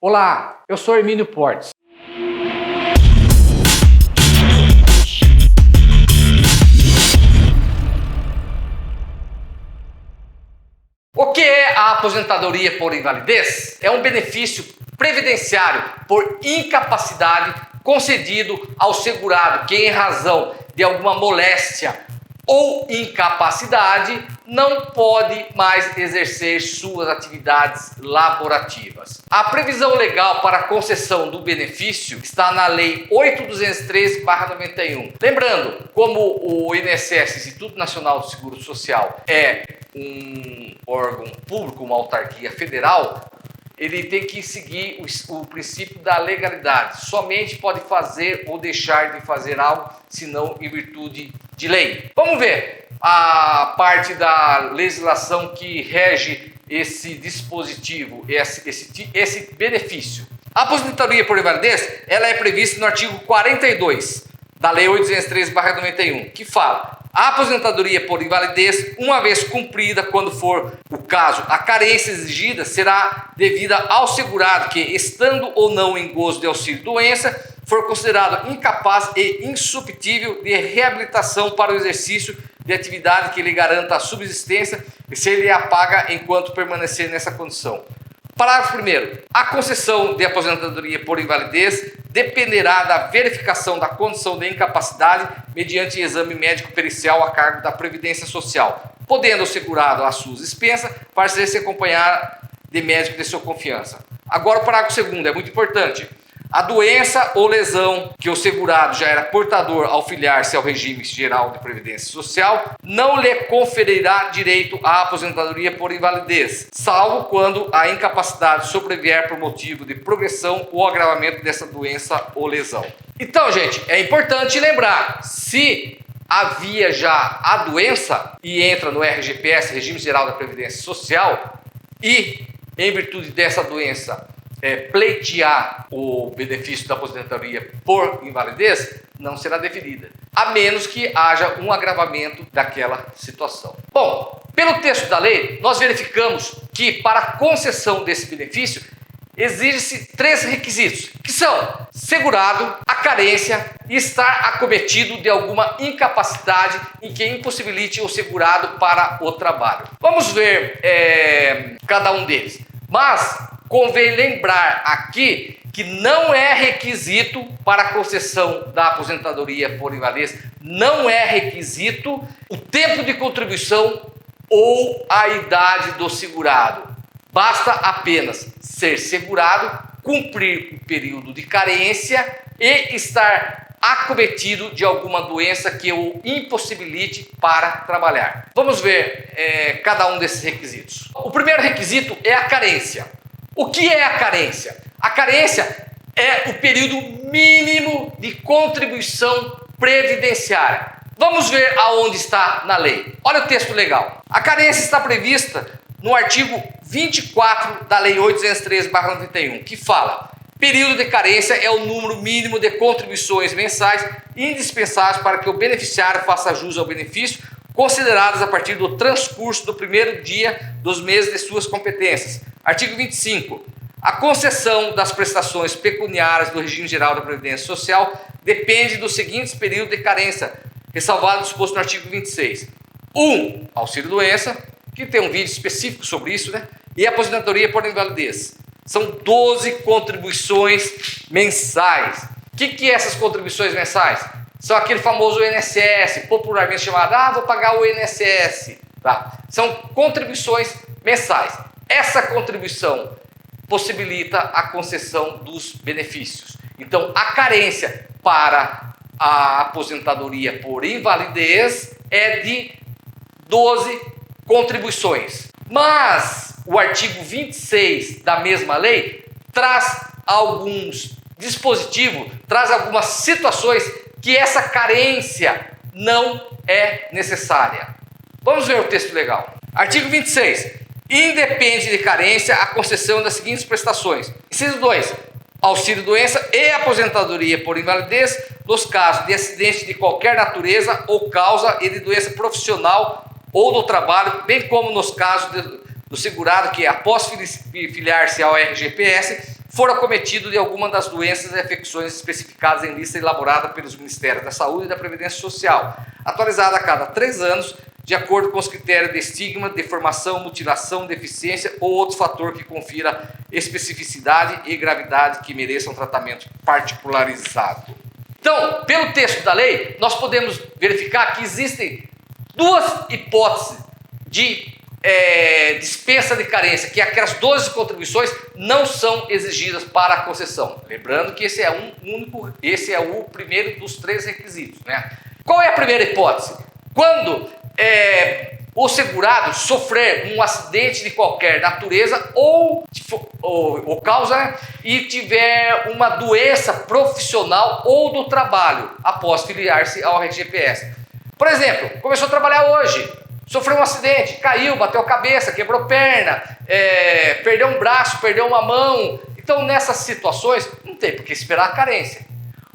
Olá, eu sou Hermínio Portes. O que é a aposentadoria por invalidez? É um benefício previdenciário por incapacidade concedido ao segurado que, em razão de alguma moléstia ou incapacidade, não pode mais exercer suas atividades laborativas. A previsão legal para a concessão do benefício está na Lei 8.203/91. Lembrando, como o INSS, Instituto Nacional do Seguro Social, é um órgão público, uma autarquia federal, ele tem que seguir o princípio da legalidade. Somente pode fazer ou deixar de fazer algo, senão em virtude de lei. Vamos ver a parte da legislação que rege esse dispositivo, esse benefício. A aposentadoria por invalidez, ela é prevista no artigo 42 da Lei 8.203/91, que fala: a aposentadoria por invalidez, uma vez cumprida, quando for o caso, a carência exigida será devida ao segurado que, estando ou não em gozo de auxílio-doença, for considerado incapaz e insubtível de reabilitação para o exercício de atividade que lhe garanta a subsistência e se ele a paga enquanto permanecer nessa condição. Parágrafo 1º. A concessão de aposentadoria por invalidez dependerá da verificação da condição de incapacidade mediante exame médico pericial a cargo da Previdência Social, podendo o segurado, às suas expensas, fazer-se acompanhar de médico de sua confiança. Agora o parágrafo 2º é muito importante. A doença ou lesão que o segurado já era portador ao filiar-se ao regime geral de previdência social não lhe conferirá direito à aposentadoria por invalidez, salvo quando a incapacidade sobrevier por motivo de progressão ou agravamento dessa doença ou lesão. Então, gente, é importante lembrar, se havia já a doença e entra no RGPS, Regime Geral da Previdência Social, e em virtude dessa doença pleitear o benefício da aposentadoria por invalidez, não será deferida, a menos que haja um agravamento daquela situação. Bom, pelo texto da lei, nós verificamos que para a concessão desse benefício exige-se 3 requisitos, que são segurado, a carência e estar acometido de alguma incapacidade em que impossibilite o segurado para o trabalho. Vamos ver cada um deles, mas convém lembrar aqui que não é requisito para a concessão da aposentadoria por invalidez, não é requisito o tempo de contribuição ou a idade do segurado. Basta apenas ser segurado, cumprir o período de carência e estar acometido de alguma doença que o impossibilite para trabalhar. Vamos ver cada um desses requisitos. O primeiro requisito é a carência. O que é a carência? A carência é o período mínimo de contribuição previdenciária. Vamos ver aonde está na lei. Olha o texto legal. A carência está prevista no artigo 24 da Lei 8.203/91, que fala: período de carência é o número mínimo de contribuições mensais indispensáveis para que o beneficiário faça jus ao benefício, consideradas a partir do transcurso do primeiro dia dos meses de suas competências. Artigo 25. A concessão das prestações pecuniárias do regime geral da Previdência Social depende dos seguintes períodos de carência, ressalvado o disposto no artigo 26. 1. Auxílio-doença, que tem um vídeo específico sobre isso, né? E aposentadoria por invalidez. São 12 contribuições mensais. O que é essas contribuições mensais? São aquele famoso INSS, popularmente chamado, vou pagar o INSS. Tá? São contribuições mensais. Essa contribuição possibilita a concessão dos benefícios. Então, a carência para a aposentadoria por invalidez é de 12 contribuições. Mas o artigo 26 da mesma lei traz alguns dispositivos, traz algumas situações que essa carência não é necessária. Vamos ver o texto legal. Artigo 26. Independe de carência a concessão das seguintes prestações. Inciso 2. Auxílio-doença e aposentadoria por invalidez nos casos de acidente de qualquer natureza ou causa e de doença profissional ou do trabalho, bem como nos casos do segurado que, após filiar-se ao RGPS, for acometido de alguma das doenças e afecções especificadas em lista elaborada pelos Ministérios da Saúde e da Previdência Social, atualizada a cada 3 anos, de acordo com os critérios de estigma, deformação, mutilação, deficiência ou outro fator que confira especificidade e gravidade que mereçam tratamento particularizado. Então, pelo texto da lei, nós podemos verificar que existem 2 hipóteses de dispensa de carência, que aquelas 12 contribuições não são exigidas para a concessão. Lembrando que esse é o primeiro dos 3 requisitos, né? Qual é a primeira hipótese? Quando o segurado sofrer um acidente de qualquer natureza ou causa, né, e tiver uma doença profissional ou do trabalho após filiar-se ao RGPS. Por exemplo, começou a trabalhar hoje, sofreu um acidente, caiu, bateu a cabeça, quebrou perna, perdeu um braço, perdeu uma mão. Então, nessas situações, não tem por que esperar a carência.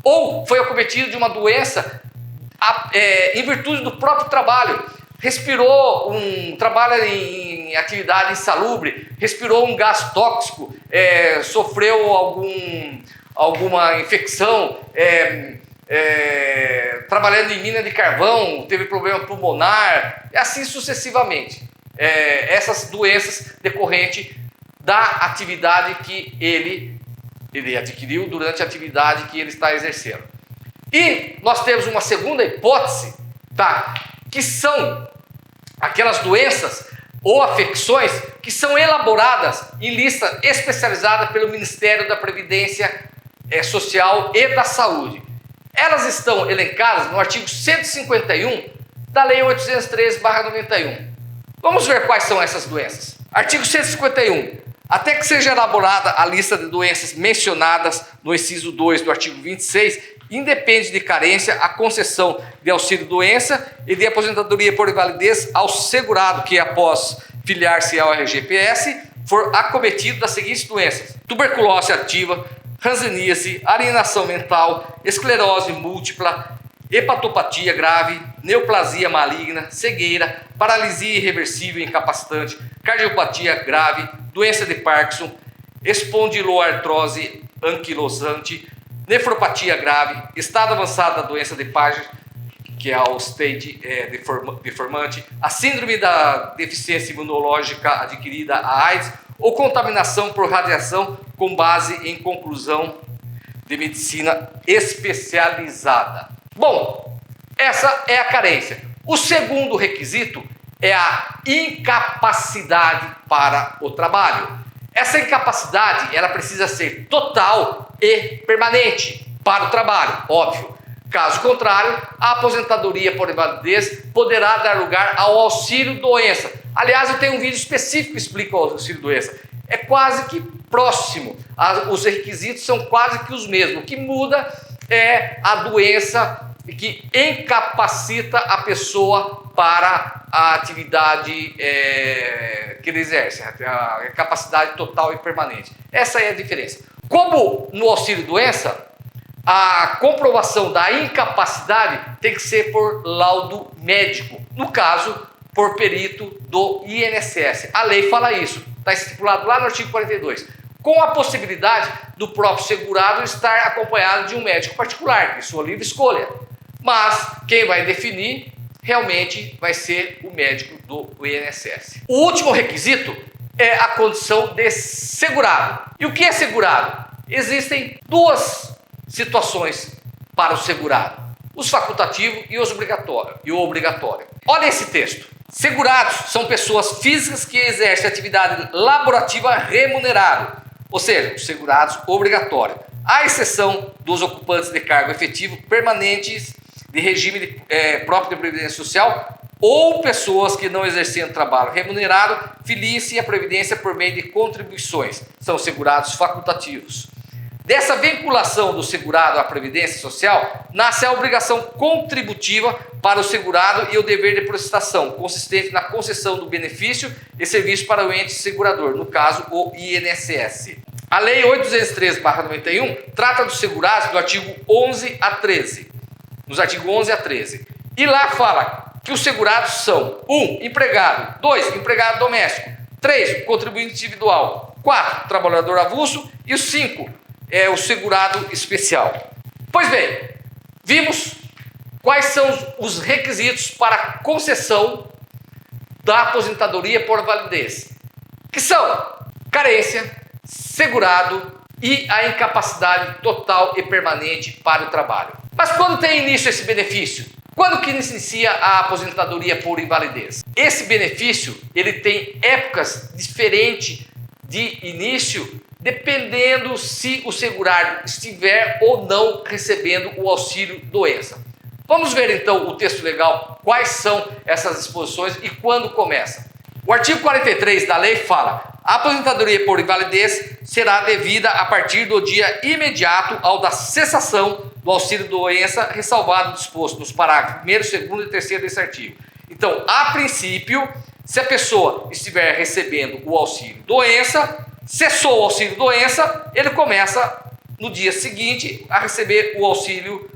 Ou foi acometido de uma doença em virtude do próprio trabalho, trabalha em atividade insalubre, respirou um gás tóxico, sofreu alguma infecção, trabalhando em mina de carvão, teve problema pulmonar, e assim sucessivamente. Essas doenças decorrentes da atividade que ele adquiriu durante a atividade que ele está exercendo. E nós temos uma segunda hipótese, tá? Que são aquelas doenças ou afecções que são elaboradas em lista especializada pelo Ministério da Previdência Social e da Saúde. Elas estão elencadas no artigo 151 da Lei 813/91. Vamos ver quais são essas doenças. Artigo 151. Até que seja elaborada a lista de doenças mencionadas no inciso 2 do artigo 26, independe de carência a concessão de auxílio-doença e de aposentadoria por invalidez ao segurado que, após filiar-se ao RGPS, for acometido das seguintes doenças: tuberculose ativa, hanseníase, alienação mental, esclerose múltipla, hepatopatia grave, neoplasia maligna, cegueira, paralisia irreversível e incapacitante, cardiopatia grave, doença de Parkinson, espondiloartrose anquilosante, nefropatia grave, estado avançado da doença de Paget, que é o stage deformante, a síndrome da deficiência imunológica adquirida, a AIDS, ou contaminação por radiação com base em conclusão de medicina especializada. Bom, essa é a carência. O segundo requisito é a incapacidade para o trabalho. Essa incapacidade, ela precisa ser total e permanente para o trabalho, óbvio. Caso contrário, a aposentadoria por invalidez poderá dar lugar ao auxílio-doença. Aliás, eu tenho um vídeo específico que explica o auxílio-doença. É quase que próximo, os requisitos são quase que os mesmos. O que muda é a doença que incapacita a pessoa para a atividade que ele exerce, a capacidade total e permanente. Essa é a diferença. Como no auxílio-doença, a comprovação da incapacidade tem que ser por laudo médico, no caso, por perito do INSS. A lei fala isso, está estipulado lá no artigo 42, com a possibilidade do próprio segurado estar acompanhado de um médico particular, de sua livre escolha. Mas quem vai definir realmente vai ser o médico do INSS. O último requisito é a condição de segurado. E o que é segurado? Existem 2 situações para o segurado: os facultativos e o obrigatório. Olha esse texto. Segurados são pessoas físicas que exercem atividade laborativa remunerada, ou seja, os segurados obrigatórios, à exceção dos ocupantes de cargo efetivo permanentes de regime próprio de previdência social ou pessoas que não exercendo trabalho remunerado, filiem-se à previdência por meio de contribuições, são segurados facultativos. Dessa vinculação do segurado à previdência social, nasce a obrigação contributiva para o segurado e o dever de prestação, consistente na concessão do benefício e serviço para o ente segurador, no caso, o INSS. A Lei 813/91 trata dos segurados do artigo 11 a 13. Nos artigos 11 a 13. E lá fala que os segurados são 1. Empregado. 2. Empregado doméstico. 3. Contribuinte individual. 4. Trabalhador avulso. E o 5 é o segurado especial. Pois bem, vimos quais são os requisitos para concessão da aposentadoria por invalidez, que são carência, segurado e a incapacidade total e permanente para o trabalho. Mas quando tem início esse benefício? Quando que inicia a aposentadoria por invalidez? Esse benefício ele tem épocas diferentes de início, dependendo se o segurado estiver ou não recebendo o auxílio doença. Vamos ver então o texto legal, quais são essas disposições e quando começa. O artigo 43 da lei fala: a aposentadoria por invalidez será devida a partir do dia imediato ao da cessação do auxílio doença, ressalvado o disposto nos parágrafos 1º, 2º e 3º desse artigo. Então, a princípio, se a pessoa estiver recebendo o auxílio doença, cessou o auxílio doença, ele começa no dia seguinte a receber o auxílio,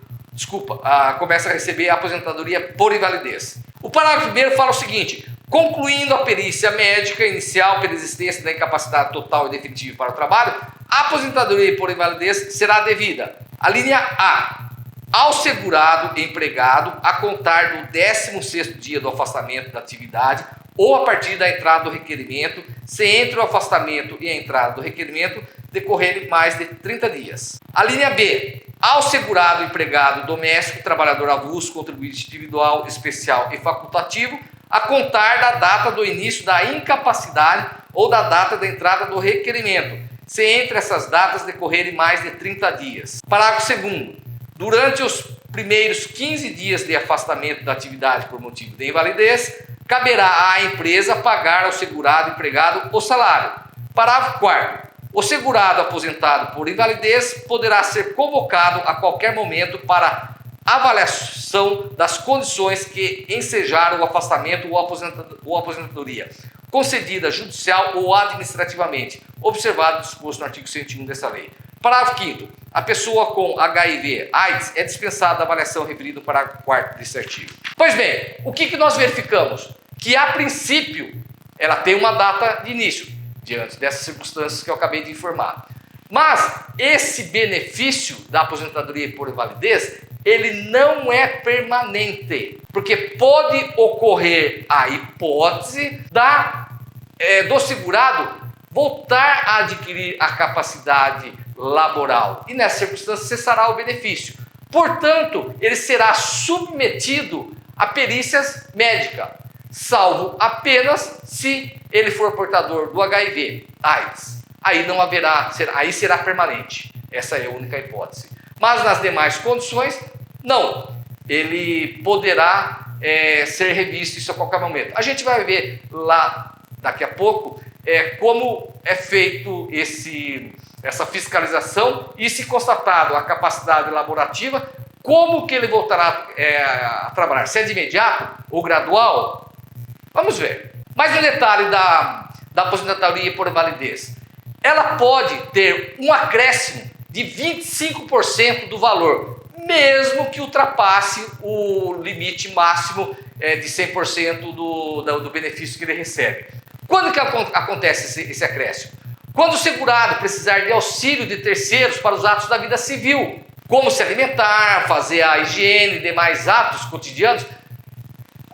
começa a receber a aposentadoria por invalidez. O parágrafo 1º fala o seguinte: concluindo a perícia médica inicial pela existência da incapacidade total e definitiva para o trabalho, a aposentadoria por invalidez será devida. A linha A: ao segurado empregado a contar do 16º dia do afastamento da atividade ou a partir da entrada do requerimento, se entre o afastamento e a entrada do requerimento decorrerem mais de 30 dias. A linha B: ao segurado empregado doméstico, trabalhador avulso, contribuinte individual, especial e facultativo, a contar da data do início da incapacidade ou da data da entrada do requerimento, se entre essas datas decorrerem mais de 30 dias. Parágrafo 2º. Durante os primeiros 15 dias de afastamento da atividade por motivo de invalidez, caberá à empresa pagar ao segurado empregado o salário. Parágrafo 4º. O segurado aposentado por invalidez poderá ser convocado a qualquer momento para avaliação das condições que ensejaram o afastamento ou aposentadoria, concedida judicial ou administrativamente, observado o disposto no artigo 101 dessa lei. Parágrafo 5º. A pessoa com HIV/AIDS é dispensada da avaliação referida no parágrafo 4º desse artigo. Pois bem, o que nós verificamos? Que a princípio ela tem uma data de início, diante dessas circunstâncias que eu acabei de informar. Mas esse benefício da aposentadoria por invalidez, ele não é permanente, porque pode ocorrer a hipótese do segurado voltar a adquirir a capacidade laboral e nessa circunstância cessará o benefício. Portanto, ele será submetido a perícias médicas, salvo apenas se ele for portador do HIV/AIDS. Aí não haverá, aí será permanente. Essa é a única hipótese. Mas nas demais condições, não. Ele poderá ser revisto isso a qualquer momento. A gente vai ver lá daqui a pouco como é feito essa fiscalização e, se constatado a capacidade laborativa, como que ele voltará a trabalhar. Se é de imediato ou gradual? Vamos ver. Mais um detalhe da aposentadoria por invalidez. Ela pode ter um acréscimo de 25% do valor, mesmo que ultrapasse o limite máximo de 100% do benefício que ele recebe. Quando que acontece esse acréscimo? Quando o segurado precisar de auxílio de terceiros para os atos da vida civil, como se alimentar, fazer a higiene e demais atos cotidianos,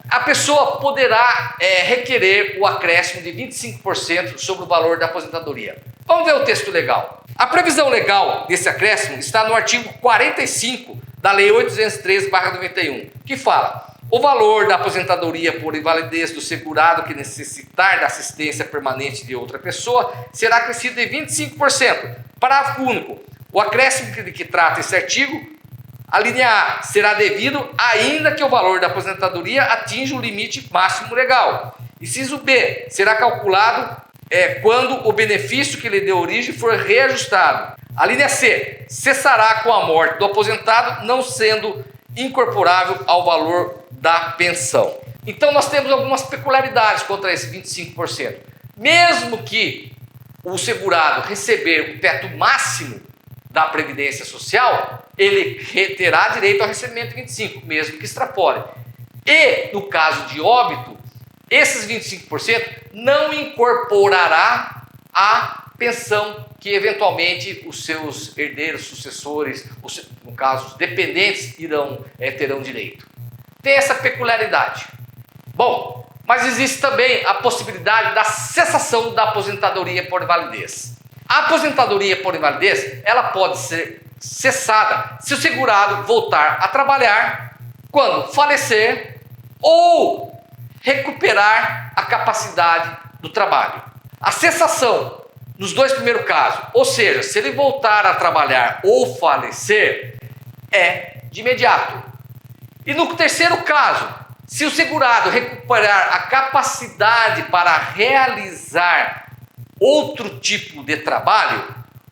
a pessoa poderá requerer o acréscimo de 25% sobre o valor da aposentadoria. Vamos ver o texto legal. A previsão legal desse acréscimo está no artigo 45 da Lei 813/91, que fala: o valor da aposentadoria por invalidez do segurado que necessitar da assistência permanente de outra pessoa será acrescido de 25%. Parágrafo único. O acréscimo que trata esse artigo, a linha A, será devido ainda que o valor da aposentadoria atinja o limite máximo legal. Inciso B, será calculado quando o benefício que lhe deu origem for reajustado. A linha C, cessará com a morte do aposentado, não sendo incorporável ao valor da pensão. Então nós temos algumas peculiaridades contra esse 25%. Mesmo que o segurado receber o teto máximo da Previdência Social, ele terá direito ao recebimento de 25%, mesmo que extrapole. E, no caso de óbito, esses 25% não incorporará a pensão que eventualmente os seus herdeiros, sucessores, no caso os dependentes, terão direito. Tem essa peculiaridade. Bom, mas existe também a possibilidade da cessação da aposentadoria por invalidez. A aposentadoria por invalidez, ela pode ser cessada se o segurado voltar a trabalhar quando falecer ou recuperar a capacidade do trabalho. A cessação nos dois primeiros casos, ou seja, se ele voltar a trabalhar ou falecer, é de imediato. E no terceiro caso, se o segurado recuperar a capacidade para realizar outro tipo de trabalho,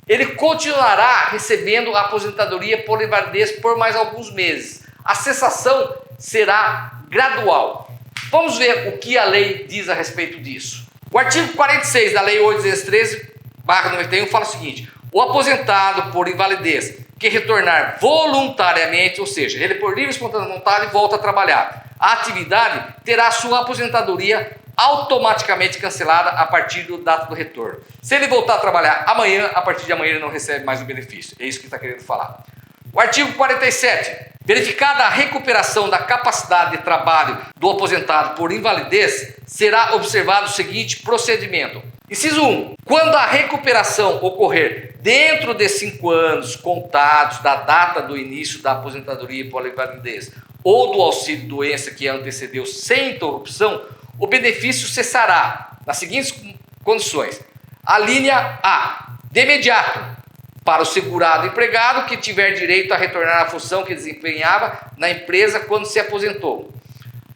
ele continuará recebendo a aposentadoria por invalidez por mais alguns meses. A cessação será gradual. Vamos ver o que a lei diz a respeito disso. O artigo 46 da Lei 8.213/91 fala o seguinte: o aposentado por invalidez que retornar voluntariamente, ou seja, ele por livre e espontânea vontade volta a trabalhar, a atividade terá sua aposentadoria automaticamente cancelada a partir da data do retorno. Se ele voltar a trabalhar amanhã, a partir de amanhã ele não recebe mais o benefício. É isso que está querendo falar. O artigo 47. Verificada a recuperação da capacidade de trabalho do aposentado por invalidez, será observado o seguinte procedimento. Inciso 1. Quando a recuperação ocorrer dentro de 5 anos contados da data do início da aposentadoria por invalidez ou do auxílio-doença que antecedeu sem interrupção, o benefício cessará nas seguintes condições. A linha A. De imediato, para o segurado empregado que tiver direito a retornar à função que desempenhava na empresa quando se aposentou.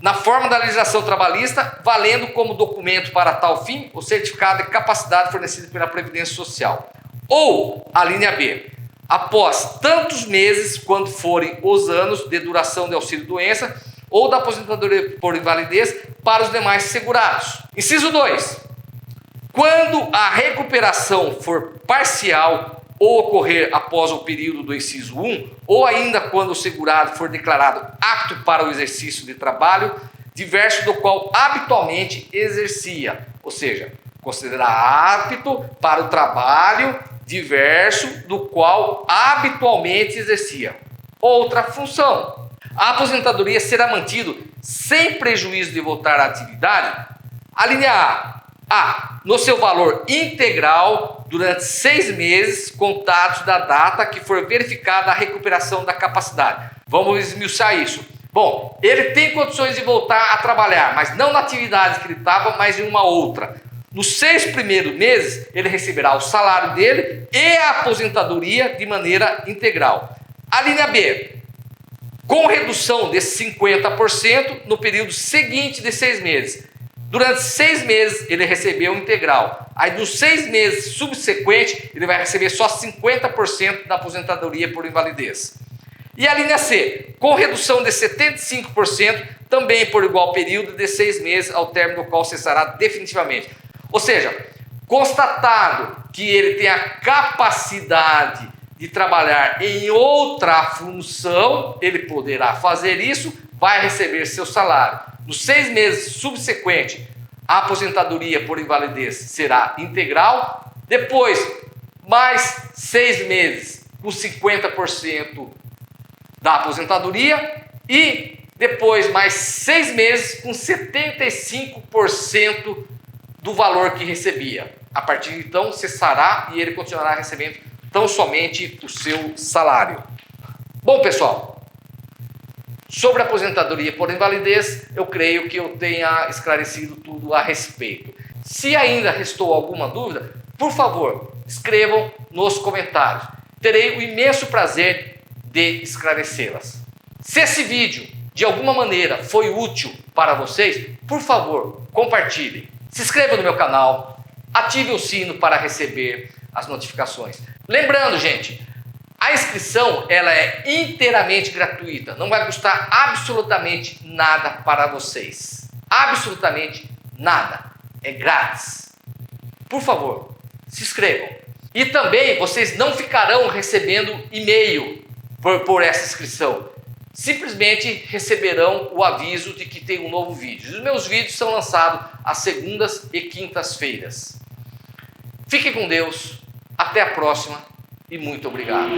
Na forma da legislação trabalhista, valendo como documento para tal fim o certificado de capacidade fornecido pela Previdência Social. Ou a linha B, após tantos meses, quando forem os anos de duração de auxílio-doença ou da aposentadoria por invalidez para os demais segurados. Inciso 2. Quando a recuperação for parcial ou ocorrer após o período do inciso 1, ou ainda quando o segurado for declarado apto para o exercício de trabalho diverso do qual habitualmente exercia, ou seja, considerar apto para o trabalho diverso do qual habitualmente exercia outra função. A aposentadoria será mantida sem prejuízo de voltar à atividade. A linha A, no seu valor integral durante 6 meses contados da data que for verificada a recuperação da capacidade. Vamos esmiuçar isso. Bom, ele tem condições de voltar a trabalhar, mas não na atividade que ele estava, mas em uma outra. Nos 6 primeiros meses, ele receberá o salário dele e a aposentadoria de maneira integral. A linha B, com redução de 50% no período seguinte de 6 meses. Durante 6 meses ele recebeu integral. Aí dos 6 meses subsequentes ele vai receber só 50% da aposentadoria por invalidez. E a linha C, com redução de 75%, também por igual período de 6 meses, ao término do qual cessará definitivamente. Ou seja, constatado que ele tem a capacidade de trabalhar em outra função, ele poderá fazer isso, vai receber seu salário. Nos 6 meses subsequentes, a aposentadoria por invalidez será integral. Depois, mais 6 meses com 50% da aposentadoria. E depois, mais 6 meses com 75% do valor que recebia. A partir de então, cessará e ele continuará recebendo tão somente o seu salário. Bom, pessoal, sobre a aposentadoria por invalidez, eu creio que eu tenha esclarecido tudo a respeito. Se ainda restou alguma dúvida, por favor, escrevam nos comentários. Terei o imenso prazer de esclarecê-las. Se esse vídeo, de alguma maneira, foi útil para vocês, por favor, compartilhem. Se inscreva no meu canal, ative o sino para receber as notificações. Lembrando, gente, a inscrição ela é inteiramente gratuita, não vai custar absolutamente nada para vocês. Absolutamente nada, é grátis. Por favor, se inscrevam. E também vocês não ficarão recebendo e-mail por essa inscrição. Simplesmente receberão o aviso de que tem um novo vídeo. Os meus vídeos são lançados às segundas e quintas-feiras. Fique com Deus, até a próxima e muito obrigado.